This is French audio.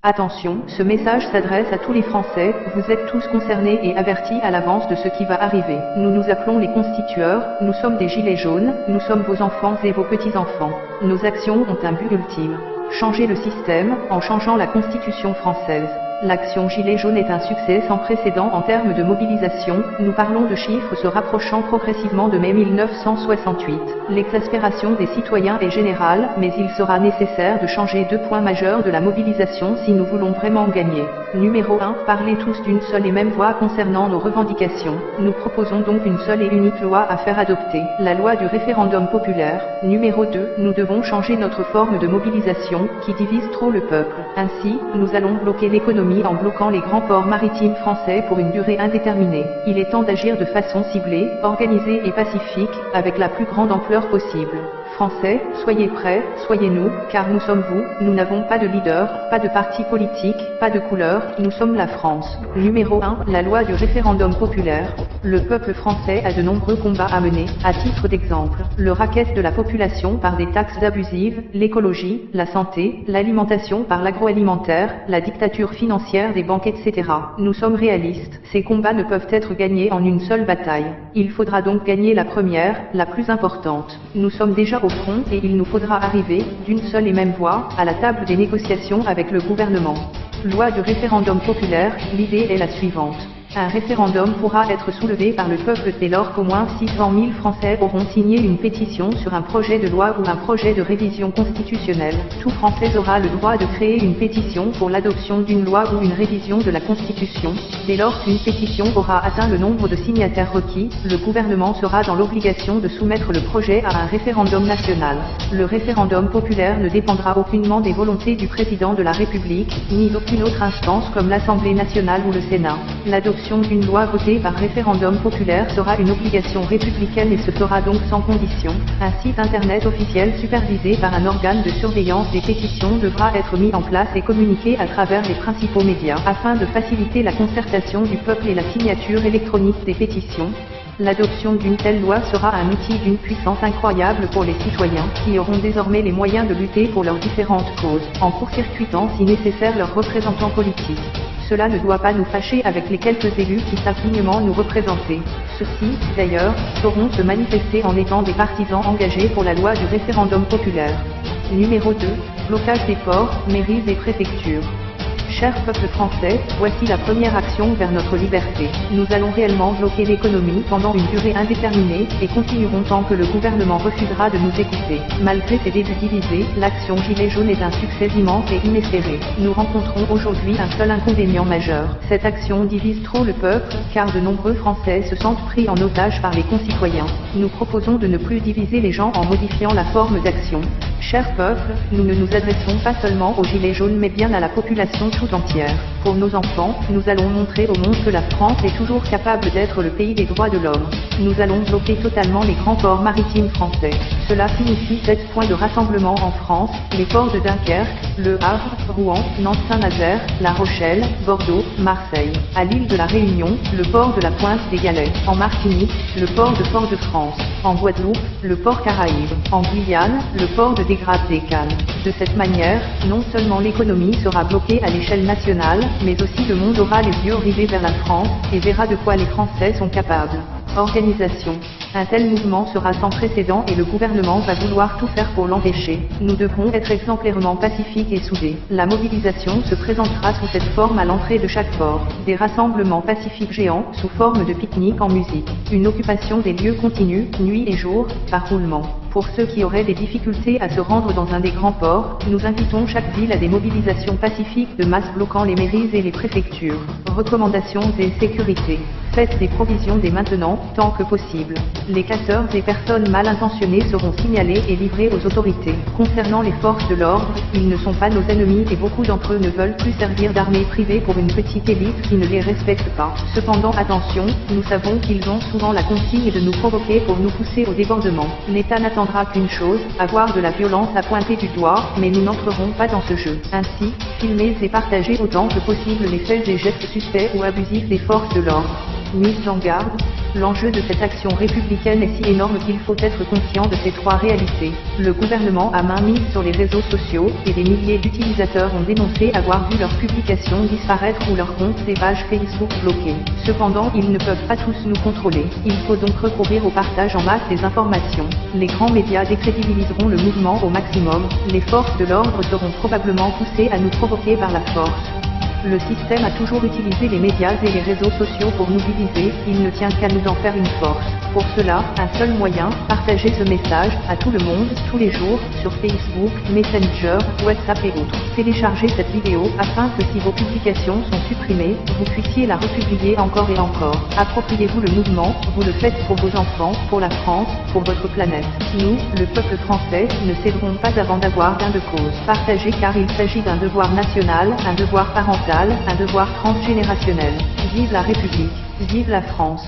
Attention, ce message s'adresse à tous les Français, vous êtes tous concernés et avertis à l'avance de ce qui va arriver. Nous nous appelons les constitueurs, nous sommes des gilets jaunes, nous sommes vos enfants et vos petits-enfants. Nos actions ont un but ultime. Changer le système, en changeant la Constitution française. L'action Gilets jaunes est un succès sans précédent en termes de mobilisation, nous parlons de chiffres se rapprochant progressivement de mai 1968. L'exaspération des citoyens est générale, mais il sera nécessaire de changer deux points majeurs de la mobilisation si nous voulons vraiment gagner. Numéro 1. Parlez tous d'une seule et même voix concernant nos revendications. Nous proposons donc une seule et unique loi à faire adopter, la loi du référendum populaire. Numéro 2. Nous devons changer notre forme de mobilisation, qui divise trop le peuple. Ainsi, nous allons bloquer l'économie en bloquant les grands ports maritimes français pour une durée indéterminée. Il est temps d'agir de façon ciblée, organisée et pacifique, avec la plus grande ampleur possible. Français, soyez prêts, soyez nous, car nous sommes vous, nous n'avons pas de leader, pas de parti politique, pas de couleur, nous sommes la France. Numéro 1. La loi du référendum populaire. Le peuple français a de nombreux combats à mener, à titre d'exemple, le racket de la population par des taxes abusives, l'écologie, la santé, l'alimentation par l'agroalimentaire, la dictature financière des banques etc. Nous sommes réalistes, ces combats ne peuvent être gagnés en une seule bataille. Il faudra donc gagner la première, la plus importante. Nous sommes déjà au front et il nous faudra arriver, d'une seule et même voix, à la table des négociations avec le gouvernement. Loi du référendum populaire, l'idée est la suivante. Un référendum pourra être soulevé par le peuple dès lors qu'au moins 600 000 Français auront signé une pétition sur un projet de loi ou un projet de révision constitutionnelle. Tout Français aura le droit de créer une pétition pour l'adoption d'une loi ou une révision de la Constitution. Dès lors qu'une pétition aura atteint le nombre de signataires requis, le gouvernement sera dans l'obligation de soumettre le projet à un référendum national. Le référendum populaire ne dépendra aucunement des volontés du président de la République, ni d'aucune autre instance comme l'Assemblée nationale ou le Sénat. L'adoption d'une loi votée par référendum populaire sera une obligation républicaine et se fera donc sans condition. Un site internet officiel supervisé par un organe de surveillance des pétitions devra être mis en place et communiqué à travers les principaux médias afin de faciliter la concertation du peuple et la signature électronique des pétitions. L'adoption d'une telle loi sera un outil d'une puissance incroyable pour les citoyens, qui auront désormais les moyens de lutter pour leurs différentes causes, en court-circuitant si nécessaire leurs représentants politiques. Cela ne doit pas nous fâcher avec les quelques élus qui savent dignement nous représenter. Ceux-ci, d'ailleurs, sauront se manifester en étant des partisans engagés pour la loi du référendum populaire. Numéro 2. Blocage des ports, mairies et préfectures. Cher peuple français, voici la première action vers notre liberté. Nous allons réellement bloquer l'économie pendant une durée indéterminée, et continuerons tant que le gouvernement refusera de nous écouter. Malgré ses débuts divisés, l'action Gilets jaunes est un succès immense et inespéré. Nous rencontrons aujourd'hui un seul inconvénient majeur. Cette action divise trop le peuple, car de nombreux Français se sentent pris en otage par les concitoyens. Nous proposons de ne plus diviser les gens en modifiant la forme d'action. Cher peuple, nous ne nous adressons pas seulement aux Gilets jaunes mais bien à la population tout entière. Pour nos enfants, nous allons montrer au monde que la France est toujours capable d'être le pays des droits de l'homme. Nous allons bloquer totalement les grands ports maritimes français. Cela signifie 7 points de rassemblement en France, les ports de Dunkerque, Le Havre, Rouen, Nantes-Saint-Nazaire, La Rochelle, Bordeaux, Marseille. À l'île de la Réunion, le port de la Pointe des Galets. En Martinique, le port de Fort-de-France. En Guadeloupe, le port Caraïbes. En Guyane, le port de Dégrave-des-Cannes. De cette manière, non seulement l'économie sera bloquée à l'échelle nationale, mais aussi le monde aura les yeux rivés vers la France, et verra de quoi les Français sont capables. Organisation. Un tel mouvement sera sans précédent et le gouvernement va vouloir tout faire pour l'empêcher. Nous devrons être exemplairement pacifiques et soudés. La mobilisation se présentera sous cette forme à l'entrée de chaque port. Des rassemblements pacifiques géants, sous forme de pique-nique en musique. Une occupation des lieux continue, nuit et jour, par roulement. Pour ceux qui auraient des difficultés à se rendre dans un des grands ports, nous invitons chaque ville à des mobilisations pacifiques de masse bloquant les mairies et les préfectures. Recommandations et sécurité. Faites des provisions dès maintenant, tant que possible. Les casseurs et personnes mal intentionnées seront signalés et livrés aux autorités. Concernant les forces de l'ordre, ils ne sont pas nos ennemis et beaucoup d'entre eux ne veulent plus servir d'armée privée pour une petite élite qui ne les respecte pas. Cependant attention, nous savons qu'ils ont souvent la consigne de nous provoquer pour nous pousser au débordement. L'État n'attendra qu'une chose, avoir de la violence à pointer du doigt, mais nous n'entrerons pas dans ce jeu. Ainsi, filmez et partagez autant que possible les faits et gestes suspects ou abusifs des forces de l'ordre. Mise en garde, l'enjeu de cette action républicaine est si énorme qu'il faut être conscient de ces trois réalités. Le gouvernement a main mise sur les réseaux sociaux, et des milliers d'utilisateurs ont dénoncé avoir vu leurs publications disparaître ou leurs comptes des pages Facebook bloqués. Cependant, ils ne peuvent pas tous nous contrôler. Il faut donc recourir au partage en masse des informations. Les grands médias décrédibiliseront le mouvement au maximum. Les forces de l'ordre seront probablement poussées à nous provoquer par la force. Le système a toujours utilisé les médias et les réseaux sociaux pour nous diviser, il ne tient qu'à nous en faire une force. Pour cela, un seul moyen, partager ce message à tout le monde, tous les jours, sur Facebook, Messenger, WhatsApp et autres. Téléchargez cette vidéo afin que si vos publications sont supprimées, vous puissiez la republier encore et encore. Appropriez-vous le mouvement, vous le faites pour vos enfants, pour la France, pour votre planète. Nous, le peuple français, ne céderons pas avant d'avoir gain de cause. Partagez car il s'agit d'un devoir national, un devoir parental, un devoir transgénérationnel. Vive la République, vive la France.